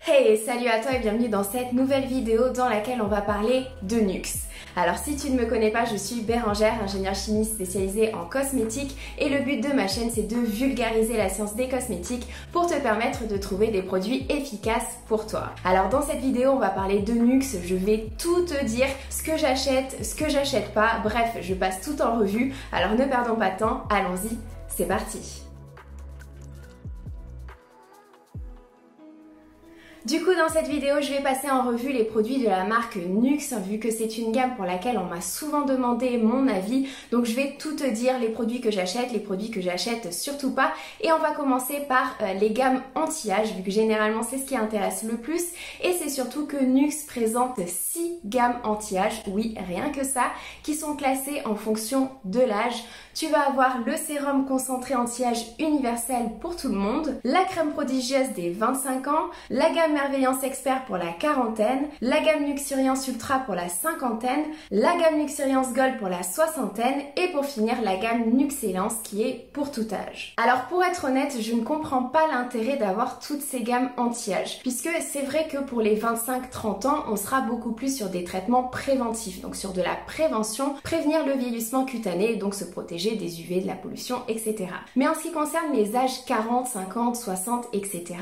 Hey, salut à toi et bienvenue dans cette nouvelle vidéo dans laquelle on va parler de Nuxe. Alors si tu ne me connais pas, je suis Bérangère, ingénieure chimiste spécialisée en cosmétiques et le but de ma chaîne c'est de vulgariser la science des cosmétiques pour te permettre de trouver des produits efficaces pour toi. Alors dans cette vidéo on va parler de Nuxe, je vais tout te dire, ce que j'achète pas, bref je passe tout en revue, alors ne perdons pas de temps, allons-y, c'est parti. Du coup, dans cette vidéo, je vais passer en revue les produits de la marque Nuxe, vu que c'est une gamme pour laquelle on m'a souvent demandé mon avis. Donc je vais tout te dire, les produits que j'achète, les produits que j'achète surtout pas. Et on va commencer par les gammes anti-âge, vu que généralement c'est ce qui intéresse le plus. Et c'est surtout que Nuxe présente 6 gammes anti-âge, oui, rien que ça, qui sont classées en fonction de l'âge. Tu vas avoir le sérum concentré anti-âge universel pour tout le monde, la crème prodigieuse des 25 ans, la gamme Merveillance Expert pour la quarantaine, la gamme Nuxuriance Ultra pour la cinquantaine, la gamme Nuxuriance Gold pour la soixantaine et pour finir la gamme Nuxcellence qui est pour tout âge. Alors pour être honnête, je ne comprends pas l'intérêt d'avoir toutes ces gammes anti-âge puisque c'est vrai que pour les 25-30 ans, on sera beaucoup plus sur des traitements préventifs, donc sur de la prévention, prévenir le vieillissement cutané, donc se protéger des UV, de la pollution, etc. Mais en ce qui concerne les âges 40, 50, 60, etc.,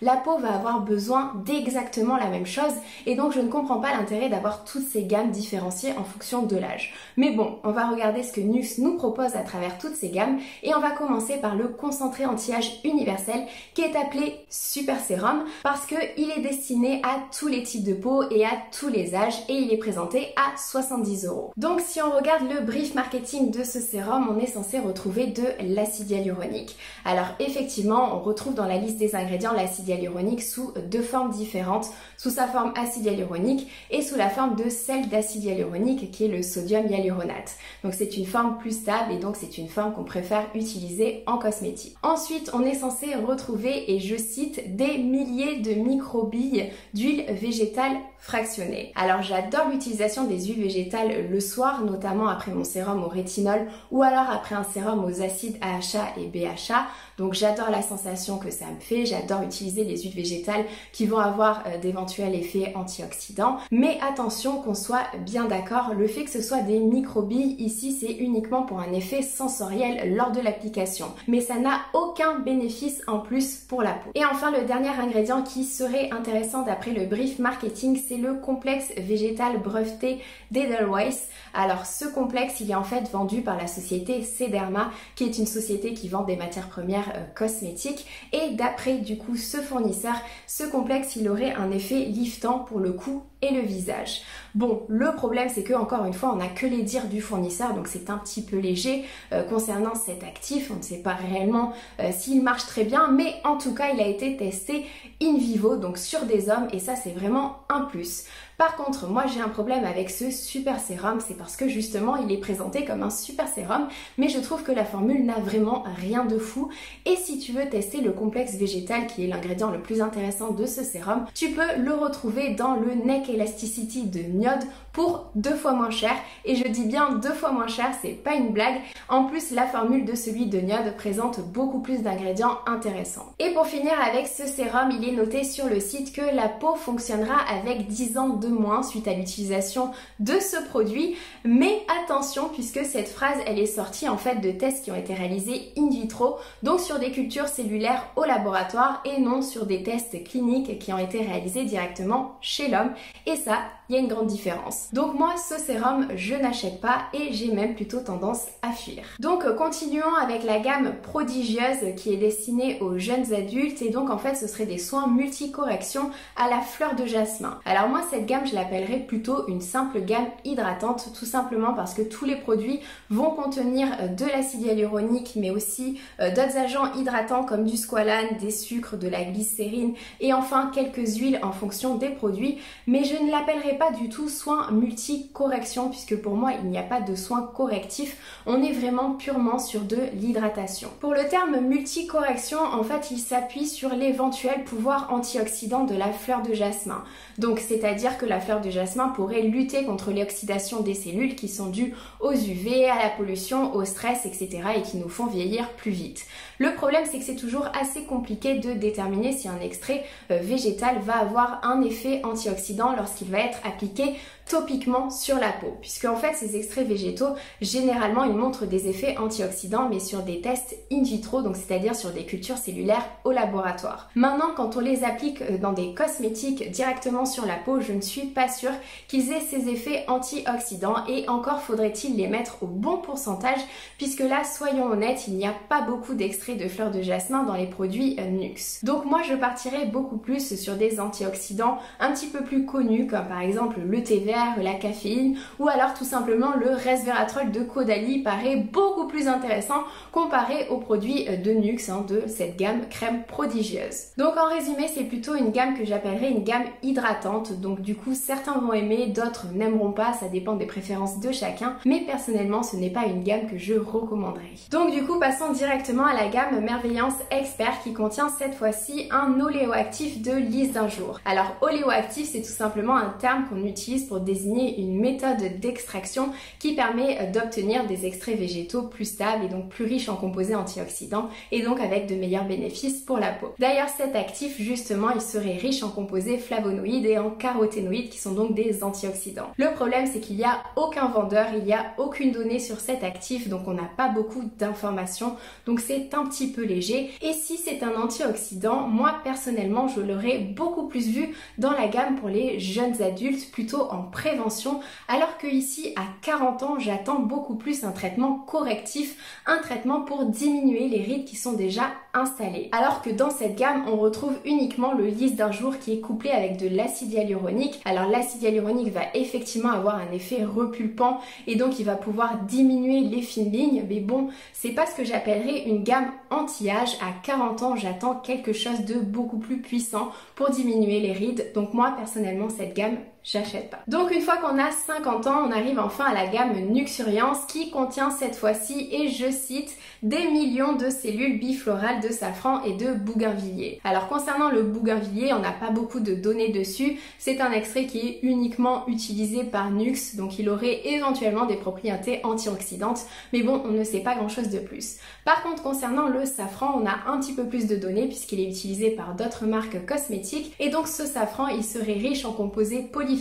la peau va avoir besoin d'exactement la même chose et donc je ne comprends pas l'intérêt d'avoir toutes ces gammes différenciées en fonction de l'âge. Mais bon, on va regarder ce que Nuxe nous propose à travers toutes ces gammes et on va commencer par le concentré anti-âge universel qui est appelé Super Sérum parce qu'il est destiné à tous les types de peau et à tous les âges et il est présenté à 70 €. Donc si on regarde le brief marketing de ce sérum, on est censé retrouver de l'acide hyaluronique. Alors effectivement, on retrouve dans la liste des ingrédients l'acide hyaluronique sous deux formes différentes, sous sa forme acide hyaluronique et sous la forme de sel d'acide hyaluronique qui est le sodium hyaluronate. Donc c'est une forme plus stable et donc c'est une forme qu'on préfère utiliser en cosmétique. Ensuite, on est censé retrouver, et je cite, des milliers de microbilles d'huile végétale fractionnée. Alors j'adore l'utilisation des huiles végétales le soir, notamment après mon sérum au rétinol ou alors après un sérum aux acides AHA et BHA. Donc j'adore la sensation que ça me fait, j'adore utiliser les huiles végétales qui vont avoir d'éventuels effets antioxydants. Mais attention qu'on soit bien d'accord, le fait que ce soit des microbilles ici c'est uniquement pour un effet sensoriel lors de l'application. Mais ça n'a aucun bénéfice en plus pour la peau. Et enfin le dernier ingrédient qui serait intéressant d'après le brief marketing, c'est le complexe végétal breveté d'Edelweiss. Alors ce complexe il est en fait vendu par la société Sederma qui est une société qui vend des matières premières cosmétiques et d'après du coup ce fournisseur, ce complexe il aurait un effet liftant pour le cou et le visage. Bon, le problème c'est que encore une fois on n'a que les dires du fournisseur donc c'est un petit peu léger concernant cet actif, on ne sait pas réellement s'il marche très bien mais en tout cas il a été testé in vivo donc sur des hommes et ça c'est vraiment un plus. Par contre, moi j'ai un problème avec ce super sérum, c'est parce que justement il est présenté comme un super sérum, mais je trouve que la formule n'a vraiment rien de fou. Et si tu veux tester le complexe végétal, qui est l'ingrédient le plus intéressant de ce sérum, tu peux le retrouver dans le Neck Elasticity de Niod pour 2 fois moins cher. Et je dis bien 2 fois moins cher, c'est pas une blague. En plus, la formule de celui de Niod présente beaucoup plus d'ingrédients intéressants. Et pour finir avec ce sérum, il est noté sur le site que la peau fonctionnera avec 10 ans de moins suite à l'utilisation de ce produit, mais attention puisque cette phrase elle est sortie en fait de tests qui ont été réalisés in vitro, donc sur des cultures cellulaires au laboratoire et non sur des tests cliniques qui ont été réalisés directement chez l'homme et ça, il y a une grande différence. Donc moi ce sérum je n'achète pas et j'ai même plutôt tendance à fuir. Donc continuons avec la gamme prodigieuse qui est destinée aux jeunes adultes et donc en fait ce serait des soins multicorrection à la fleur de jasmin. Alors moi cette gamme je l'appellerais plutôt une simple gamme hydratante tout simplement parce que tous les produits vont contenir de l'acide hyaluronique mais aussi d'autres agents hydratants comme du squalane, des sucres, de la glycérine et enfin quelques huiles en fonction des produits, mais je ne l'appellerai pas du tout soin multi-correction puisque pour moi il n'y a pas de soin correctif, on est vraiment purement sur de l'hydratation. Pour le terme multi-correction, en fait il s'appuie sur l'éventuel pouvoir antioxydant de la fleur de jasmin. Donc c'est-à-dire que que la fleur de jasmin pourrait lutter contre l'oxydation des cellules qui sont dues aux UV, à la pollution, au stress, etc. et qui nous font vieillir plus vite. Le problème, c'est que c'est toujours assez compliqué de déterminer si un extrait végétal va avoir un effet antioxydant lorsqu'il va être appliqué topiquement sur la peau, puisque en fait ces extraits végétaux généralement ils montrent des effets antioxydants mais sur des tests in vitro, donc c'est-à-dire sur des cultures cellulaires au laboratoire. Maintenant, quand on les applique dans des cosmétiques directement sur la peau, je ne suis pas sûre qu'ils aient ces effets antioxydants, et encore faudrait-il les mettre au bon pourcentage, puisque là, soyons honnêtes, il n'y a pas beaucoup d'extraits de fleurs de jasmin dans les produits Nuxe. Donc moi je partirais beaucoup plus sur des antioxydants un petit peu plus connus, comme par exemple le thé vert, la caféine, ou alors tout simplement le resveratrol de Caudalie paraît beaucoup plus intéressant comparé aux produits de Nuxe, de cette gamme crème prodigieuse. Donc en résumé, c'est plutôt une gamme que j'appellerais une gamme hydratante, donc du coup certains vont aimer, d'autres n'aimeront pas, ça dépend des préférences de chacun, mais personnellement ce n'est pas une gamme que je recommanderais. Donc du coup passons directement à la gamme Merveillance Expert qui contient cette fois-ci un oléoactif de lisse d'un jour. Alors oléoactif, c'est tout simplement un terme qu'on utilise pour désigner une méthode d'extraction qui permet d'obtenir des extraits végétaux plus stables et donc plus riches en composés antioxydants et donc avec de meilleurs bénéfices pour la peau. D'ailleurs cet actif justement il serait riche en composés flavonoïdes et en caroténoïdes qui sont donc des antioxydants. Le problème c'est qu'il n'y a aucun vendeur, il n'y a aucune donnée sur cet actif, donc on n'a pas beaucoup d'informations, donc c'est un petit peu léger. Et si c'est un antioxydant, moi personnellement je l'aurais beaucoup plus vu dans la gamme pour les jeunes adultes, plutôt en prévention, alors que ici à 40 ans j'attends beaucoup plus un traitement correctif, un traitement pour diminuer les rides qui sont déjà installées. Alors que dans cette gamme on retrouve uniquement le lisse d'un jour qui est couplé avec de l'acide hyaluronique. Alors l'acide hyaluronique va effectivement avoir un effet repulpant et donc il va pouvoir diminuer les fines lignes, mais bon, c'est pas ce que j'appellerais une gamme anti-âge. À 40 ans j'attends quelque chose de beaucoup plus puissant pour diminuer les rides, donc moi personnellement cette gamme j'achète pas. Donc une fois qu'on a 50 ans, on arrive enfin à la gamme Nuxuriance qui contient cette fois-ci, et je cite, des millions de cellules biflorales de safran et de bougainvilliers. Alors concernant le bougainvillier, on n'a pas beaucoup de données dessus, c'est un extrait qui est uniquement utilisé par Nuxe, donc il aurait éventuellement des propriétés antioxydantes, mais bon, on ne sait pas grand chose de plus. Par contre concernant le safran, on a un petit peu plus de données puisqu'il est utilisé par d'autres marques cosmétiques, et donc ce safran il serait riche en composés polyphénols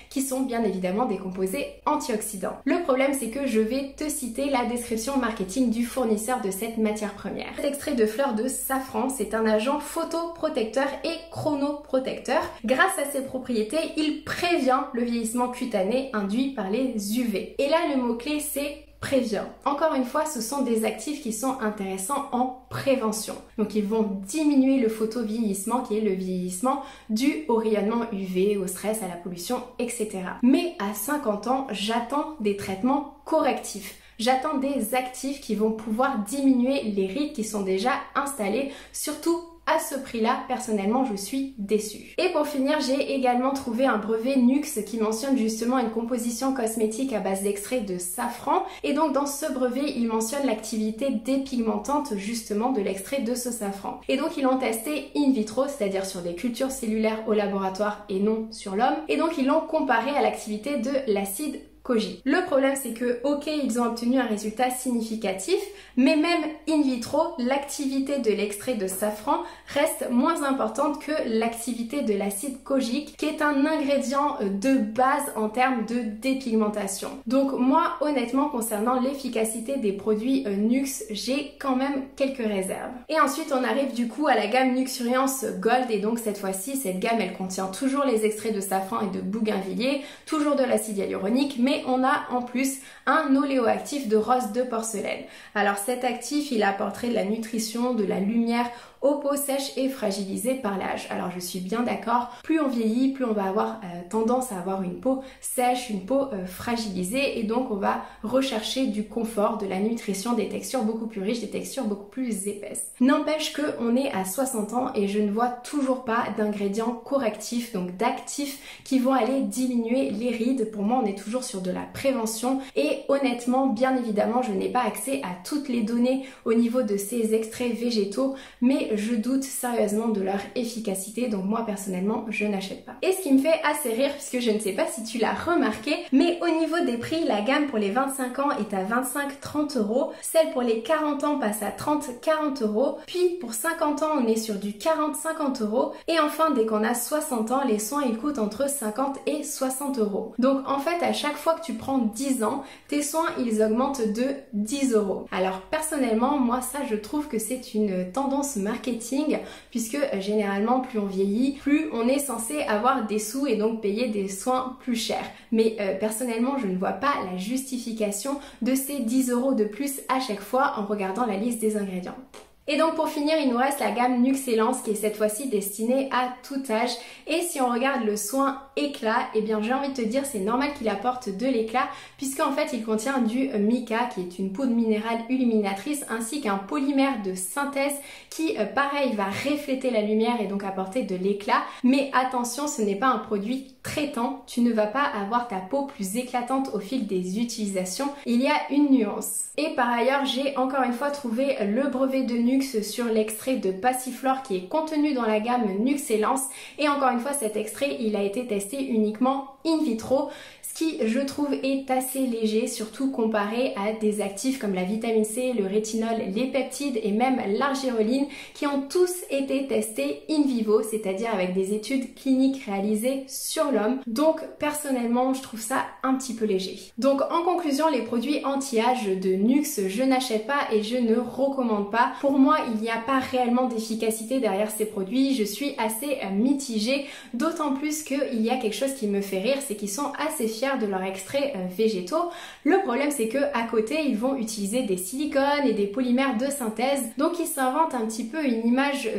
qui sont bien évidemment des composés antioxydants. Le problème c'est que je vais te citer la description marketing du fournisseur de cette matière première. Cet extrait de fleurs de safran, c'est un agent photoprotecteur et chronoprotecteur. Grâce à ses propriétés, il prévient le vieillissement cutané induit par les UV. Et là le mot-clé c'est prévient. Encore une fois, ce sont des actifs qui sont intéressants en prévention. Donc ils vont diminuer le photovieillissement qui est le vieillissement dû au rayonnement UV, au stress, à la pollution, etc. Mais à 50 ans, j'attends des traitements correctifs. J'attends des actifs qui vont pouvoir diminuer les rides qui sont déjà installées, surtout à ce prix-là, personnellement, je suis déçue. Et pour finir, j'ai également trouvé un brevet Nuxe qui mentionne justement une composition cosmétique à base d'extrait de safran. Et donc dans ce brevet, il mentionne l'activité dépigmentante justement de l'extrait de ce safran. Et donc ils l'ont testé in vitro, c'est-à-dire sur des cultures cellulaires au laboratoire et non sur l'homme. Et donc ils l'ont comparé à l'activité de l'acide Koji. Le problème c'est que ok, ils ont obtenu un résultat significatif, mais même in vitro, l'activité de l'extrait de safran reste moins importante que l'activité de l'acide kojique, qui est un ingrédient de base en termes de dépigmentation. Donc moi honnêtement concernant l'efficacité des produits Nuxe, j'ai quand même quelques réserves. Et ensuite on arrive du coup à la gamme Nuxuriance Gold, et donc cette fois-ci cette gamme elle contient toujours les extraits de safran et de bougainvilliers, toujours de l'acide hyaluronique, mais on a en plus un oléoactif de rose de porcelaine. Alors cet actif il apporterait de la nutrition, de la lumière aux peaux sèches et fragilisées par l'âge. Alors je suis bien d'accord, plus on vieillit, plus on va avoir tendance à avoir une peau sèche, une peau fragilisée, et donc on va rechercher du confort, de la nutrition, des textures beaucoup plus riches, des textures beaucoup plus épaisses. N'empêche qu'on est à 60 ans et je ne vois toujours pas d'ingrédients correctifs, donc d'actifs qui vont aller diminuer les rides. Pour moi on est toujours sur de la prévention, et honnêtement bien évidemment je n'ai pas accès à toutes les données au niveau de ces extraits végétaux, mais je doute sérieusement de leur efficacité, donc moi personnellement je n'achète pas. Et ce qui me fait assez rire, puisque je ne sais pas si tu l'as remarqué, mais au niveau des prix, la gamme pour les 25 ans est à 25-30 €, celle pour les 40 ans passe à 30-40 €, puis pour 50 ans on est sur du 40-50 €, et enfin dès qu'on a 60 ans, les soins ils coûtent entre 50 et 60 €. Donc en fait à chaque fois que tu prends 10 ans, tes soins ils augmentent de 10 €. Alors personnellement, moi ça je trouve que c'est une tendance marketing, puisque généralement plus on vieillit, plus on est censé avoir des sous et donc payer des soins plus chers. Mais personnellement je ne vois pas la justification de ces 10 € de plus à chaque fois en regardant la liste des ingrédients. Et donc pour finir, il nous reste la gamme Nuxellence qui est cette fois-ci destinée à tout âge. Et si on regarde le soin éclat, eh bien j'ai envie de te dire c'est normal qu'il apporte de l'éclat, puisqu'en fait il contient du mica qui est une poudre minérale illuminatrice ainsi qu'un polymère de synthèse qui pareil va refléter la lumière et donc apporter de l'éclat. Mais attention, ce n'est pas un produit traitant, tu ne vas pas avoir ta peau plus éclatante au fil des utilisations, il y a une nuance. Et par ailleurs, j'ai encore une fois trouvé le brevet de Nux sur l'extrait de Passiflore qui est contenu dans la gamme Nuxellence, et encore une fois cet extrait il a été testé uniquement in vitro, ce qui je trouve est assez léger, surtout comparé à des actifs comme la vitamine C, le rétinol, les peptides et même l'argireline qui ont tous été testés in vivo, c'est-à-dire avec des études cliniques réalisées sur l'homme. Donc personnellement je trouve ça un petit peu léger. Donc en conclusion, les produits anti-âge de Nux je n'achète pas et je ne recommande pas. Pour moi il n'y a pas réellement d'efficacité derrière ces produits, je suis assez mitigée, d'autant plus qu'il y a quelque chose qui me fait rire, c'est qu'ils sont assez fiers de leurs extraits végétaux. Le problème c'est que à côté ils vont utiliser des silicones et des polymères de synthèse, donc ils s'inventent un petit peu une image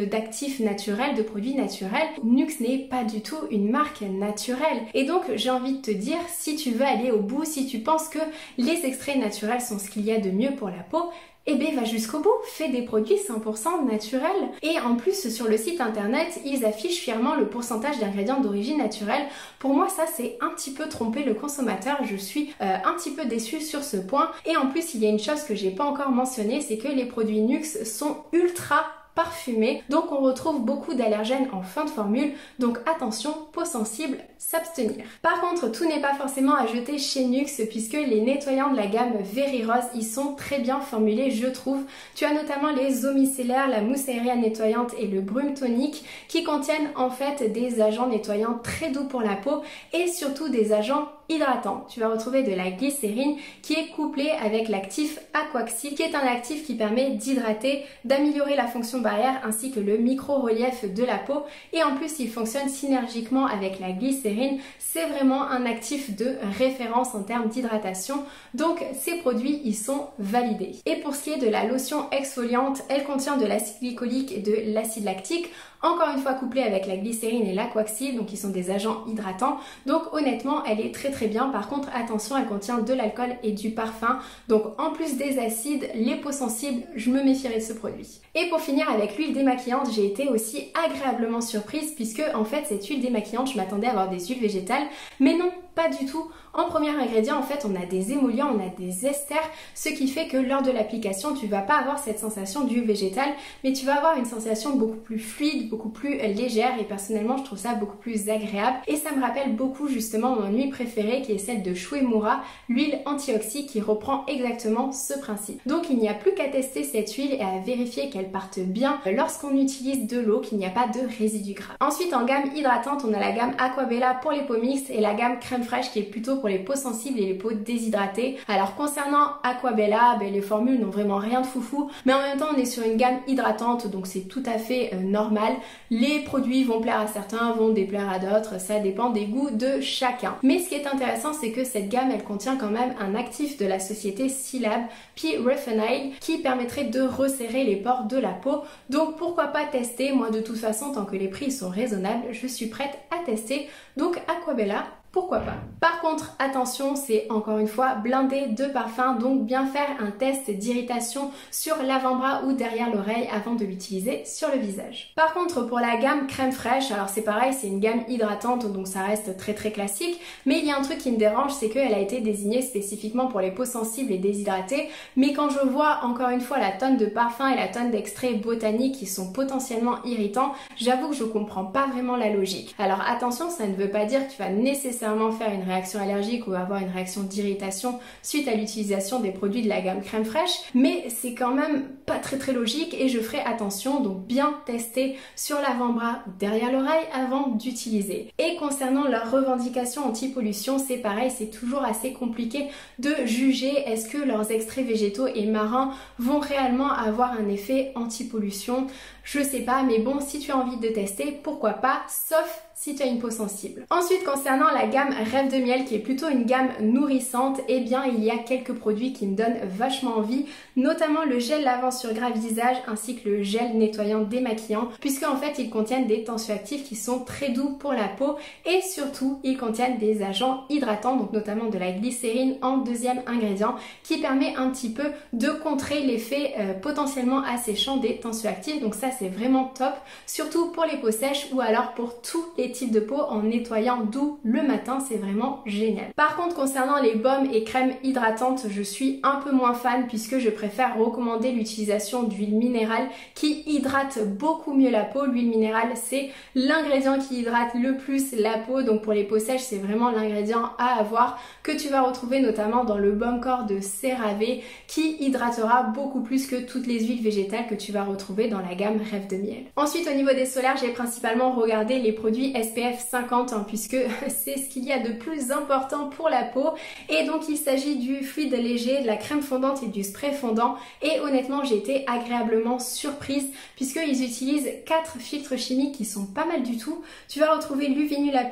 d'actifs naturels, de produits naturels. Nux n'est pas du tout une marque naturelle, et donc j'ai envie de te dire, si tu veux aller au bout, si tu penses que les extraits naturels sont ce qu'il y a de mieux pour la peau, eh bien va jusqu'au bout, fais des produits 100% naturels. Et en plus sur le site internet, ils affichent fièrement le pourcentage d'ingrédients d'origine naturelle. Pour moi ça c'est un petit peu tromper le consommateur, je suis un petit peu déçue sur ce point. Et en plus il y a une chose que j'ai pas encore mentionnée, c'est que les produits Nux sont ultra parfumés, donc on retrouve beaucoup d'allergènes en fin de formule, donc attention, peau sensible, s'abstenir. Par contre, tout n'est pas forcément à jeter chez Nux, puisque les nettoyants de la gamme Very Rose, ils sont très bien formulés, je trouve. Tu as notamment les eaux micellaires, la mousse aérienne nettoyante et le brume tonique, qui contiennent en fait des agents nettoyants très doux pour la peau et surtout des agents hydratants. Tu vas retrouver de la glycérine qui est couplée avec l'actif Aquaxyl, qui est un actif qui permet d'hydrater, d'améliorer la fonction barrière ainsi que le micro-relief de la peau, et en plus il fonctionne synergiquement avec la glycérine. C'est vraiment un actif de référence en termes d'hydratation, donc ces produits ils sont validés. Et pour ce qui est de la lotion exfoliante, elle contient de l'acide glycolique et de l'acide lactique, encore une fois couplée avec la glycérine et l'Aquaxyl, donc qui sont des agents hydratants. Donc honnêtement elle est très bien. Par contre attention, elle contient de l'alcool et du parfum, donc en plus des acides, les peaux sensibles, je me méfierais de ce produit. Et pour finir avec l'huile démaquillante, j'ai été aussi agréablement surprise, puisque en fait cette huile démaquillante, je m'attendais à avoir des huiles végétales, mais non, pas du tout. En premier ingrédient, en fait, on a des émollients, on a des esters, ce qui fait que lors de l'application, tu vas pas avoir cette sensation d'huile végétale, mais tu vas avoir une sensation beaucoup plus fluide, beaucoup plus légère, et personnellement, je trouve ça beaucoup plus agréable. Et ça me rappelle beaucoup justement mon huile préférée, qui est celle de Shuemura, l'huile anti-oxy, qui reprend exactement ce principe. Donc il n'y a plus qu'à tester cette huile et à vérifier qu'elle parte bien lorsqu'on utilise de l'eau, qu'il n'y a pas de résidus gras. Ensuite, en gamme hydratante, on a la gamme Aquabella pour les peaux mixtes et la gamme crème fraîche qui est plutôt pour les peaux sensibles et les peaux déshydratées. Alors concernant Aquabella, les formules n'ont vraiment rien de foufou, mais en même temps on est sur une gamme hydratante, donc c'est tout à fait normal. Les produits vont plaire à certains, vont déplaire à d'autres, ça dépend des goûts de chacun. Mais ce qui est intéressant, c'est que cette gamme elle contient quand même un actif de la société Silab, P-Refinil, qui permettrait de resserrer les pores de la peau. Donc pourquoi pas tester? Moi de toute façon, tant que les prix sont raisonnables, je suis prête à tester. Donc Aquabella pourquoi pas. Par contre, attention, c'est encore une fois blindé de parfum, donc bien faire un test d'irritation sur l'avant-bras ou derrière l'oreille avant de l'utiliser sur le visage. Par contre, pour la gamme crème fraîche, alors c'est pareil, c'est une gamme hydratante, donc ça reste très classique, mais il y a un truc qui me dérange, c'est qu'elle a été désignée spécifiquement pour les peaux sensibles et déshydratées, mais quand je vois encore une fois la tonne de parfums et la tonne d'extraits botaniques qui sont potentiellement irritants, j'avoue que je comprends pas vraiment la logique. Alors attention, ça ne veut pas dire que tu vas nécessairement faire une réaction allergique ou avoir une réaction d'irritation suite à l'utilisation des produits de la gamme crème fraîche, mais c'est quand même pas très logique et je ferai attention, donc bien tester sur l'avant-bras ou derrière l'oreille avant d'utiliser. Et concernant leurs revendications anti-pollution, c'est pareil, c'est toujours assez compliqué de juger est-ce que leurs extraits végétaux et marins vont réellement avoir un effet anti-pollution. Je sais pas, mais bon, si tu as envie de tester, pourquoi pas, sauf si tu as une peau sensible. Ensuite, concernant la gamme Rêve de Miel, qui est plutôt une gamme nourrissante, eh bien, il y a quelques produits qui me donnent vachement envie, notamment le gel lavant sur gras visage ainsi que le gel nettoyant démaquillant, puisque en fait, ils contiennent des tensioactifs qui sont très doux pour la peau et surtout, ils contiennent des agents hydratants, donc notamment de la glycérine en deuxième ingrédient, qui permet un petit peu de contrer l'effet potentiellement asséchant des tensioactifs. Donc ça, c'est vraiment top, surtout pour les peaux sèches ou alors pour tous les types de peau en nettoyant doux le matin, c'est vraiment génial. Par contre, concernant les baumes et crèmes hydratantes, je suis un peu moins fan puisque je préfère recommander l'utilisation d'huile minérale qui hydrate beaucoup mieux la peau. L'huile minérale, c'est l'ingrédient qui hydrate le plus la peau, donc pour les peaux sèches, c'est vraiment l'ingrédient à avoir que tu vas retrouver notamment dans le baume corps de CeraVe qui hydratera beaucoup plus que toutes les huiles végétales que tu vas retrouver dans la gamme Rêve de Miel. Ensuite, au niveau des solaires, j'ai principalement regardé les produits SPF 50 puisque c'est ce qu'il y a de plus important pour la peau, et donc il s'agit du fluide léger, de la crème fondante et du spray fondant, et honnêtement j'ai été agréablement surprise puisqu'ils utilisent 4 filtres chimiques qui sont pas mal du tout. Tu vas retrouver l'Uvinul A+,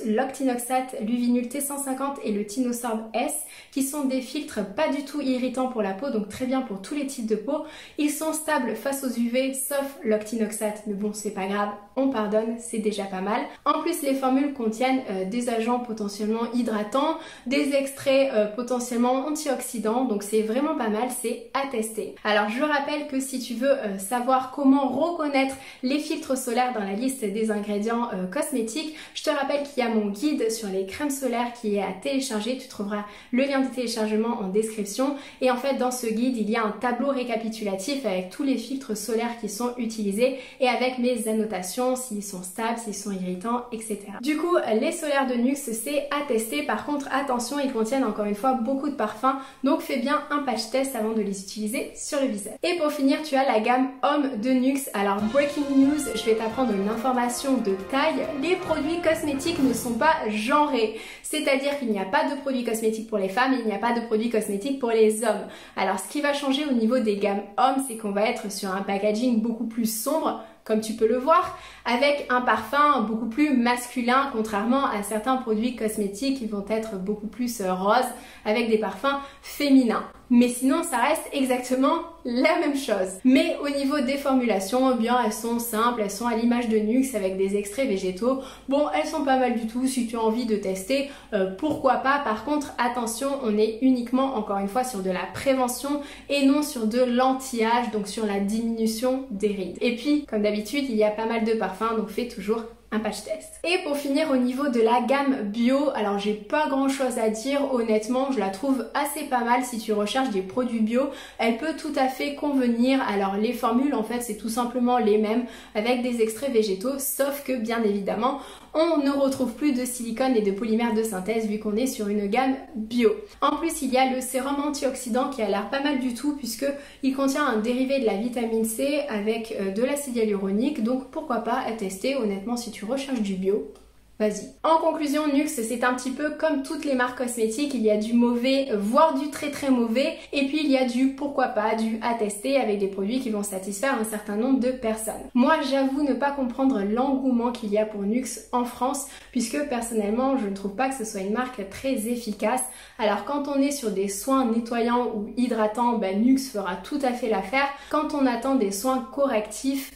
l'Octinoxate, l'Uvinul T150 et le Tinosorb S qui sont des filtres pas du tout irritants pour la peau, donc très bien pour tous les types de peau. Ils sont stables face aux UV sauf l'Octinoxate, mais bon c'est pas grave, on pardonne, c'est déjà pas mal. En plus, les formules contiennent des agents potentiellement hydratants, des extraits potentiellement antioxydants, donc c'est vraiment pas mal, c'est à tester. Alors je rappelle que si tu veux savoir comment reconnaître les filtres solaires dans la liste des ingrédients cosmétiques, je te rappelle qu'il y a mon guide sur les crèmes solaires qui est à télécharger, tu trouveras le lien de téléchargement en description, et en fait dans ce guide il y a un tableau récapitulatif avec tous les filtres solaires qui sont utilisés et avec mes annotations, s'ils sont stables, s'ils sont irritants, etc. Du coup, les solaires de NYX, c'est à tester. Par contre, attention, ils contiennent encore une fois beaucoup de parfums, donc fais bien un patch test avant de les utiliser sur le visage. Et pour finir, tu as la gamme Homme de NYX. Alors, breaking news, je vais t'apprendre une information de taille. Les produits cosmétiques ne sont pas genrés. C'est-à-dire qu'il n'y a pas de produits cosmétiques pour les femmes et il n'y a pas de produits cosmétiques pour les hommes. Alors, ce qui va changer au niveau des gammes hommes, c'est qu'on va être sur un packaging beaucoup plus sombre, comme tu peux le voir, avec un parfum beaucoup plus masculin, contrairement à certains produits cosmétiques qui vont être beaucoup plus roses, avec des parfums féminins. Mais sinon, ça reste exactement la même chose. Mais au niveau des formulations, eh bien, elles sont simples, elles sont à l'image de NYX avec des extraits végétaux. Bon, elles sont pas mal du tout, si tu as envie de tester, pourquoi pas. Par contre, attention, on est uniquement, encore une fois, sur de la prévention et non sur de l'anti-âge, donc sur la diminution des rides. Et puis, comme d'habitude, il y a pas mal de parfums, donc fais toujours un patch test. Et pour finir, au niveau de la gamme bio, alors j'ai pas grand chose à dire, honnêtement je la trouve assez pas mal si tu recherches des produits bio, elle peut tout à fait convenir. Alors les formules en fait c'est tout simplement les mêmes avec des extraits végétaux, sauf que bien évidemment on ne retrouve plus de silicone et de polymères de synthèse vu qu'on est sur une gamme bio. En plus il y a le sérum antioxydant qui a l'air pas mal du tout puisque il contient un dérivé de la vitamine C avec de l'acide hyaluronique, donc pourquoi pas à tester. Honnêtement si tu recherches du bio, vas-y. En conclusion, NYX c'est un petit peu comme toutes les marques cosmétiques, il y a du mauvais voire du très mauvais et puis il y a du pourquoi pas, du à tester avec des produits qui vont satisfaire un certain nombre de personnes. Moi j'avoue ne pas comprendre l'engouement qu'il y a pour NYX en France puisque personnellement je ne trouve pas que ce soit une marque très efficace. Alors quand on est sur des soins nettoyants ou hydratants, NYX fera tout à fait l'affaire. Quand on attend des soins correctifs,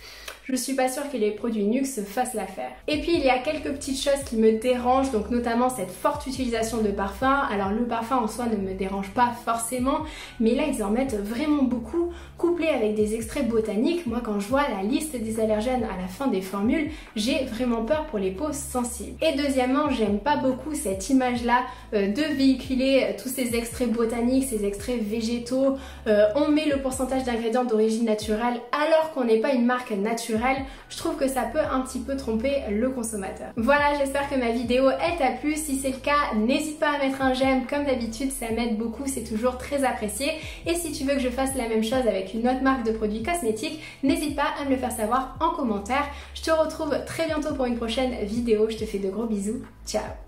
je suis pas sûre que les produits NYX fassent l'affaire. Et puis il y a quelques petites choses qui me dérangent, donc notamment cette forte utilisation de parfum. Alors le parfum en soi ne me dérange pas forcément, mais là ils en mettent vraiment beaucoup, couplé avec des extraits botaniques. Moi quand je vois la liste des allergènes à la fin des formules, j'ai vraiment peur pour les peaux sensibles. Et deuxièmement, j'aime pas beaucoup cette image là de véhiculer tous ces extraits botaniques, ces extraits végétaux. On met le pourcentage d'ingrédients d'origine naturelle alors qu'on n'est pas une marque naturelle. Je trouve que ça peut un petit peu tromper le consommateur. Voilà, j'espère que ma vidéo elle t'a plu. Si c'est le cas, n'hésite pas à mettre un j'aime comme d'habitude, ça m'aide beaucoup, c'est toujours très apprécié. Et si tu veux que je fasse la même chose avec une autre marque de produits cosmétiques, n'hésite pas à me le faire savoir en commentaire. Je te retrouve très bientôt pour une prochaine vidéo. Je te fais de gros bisous. Ciao!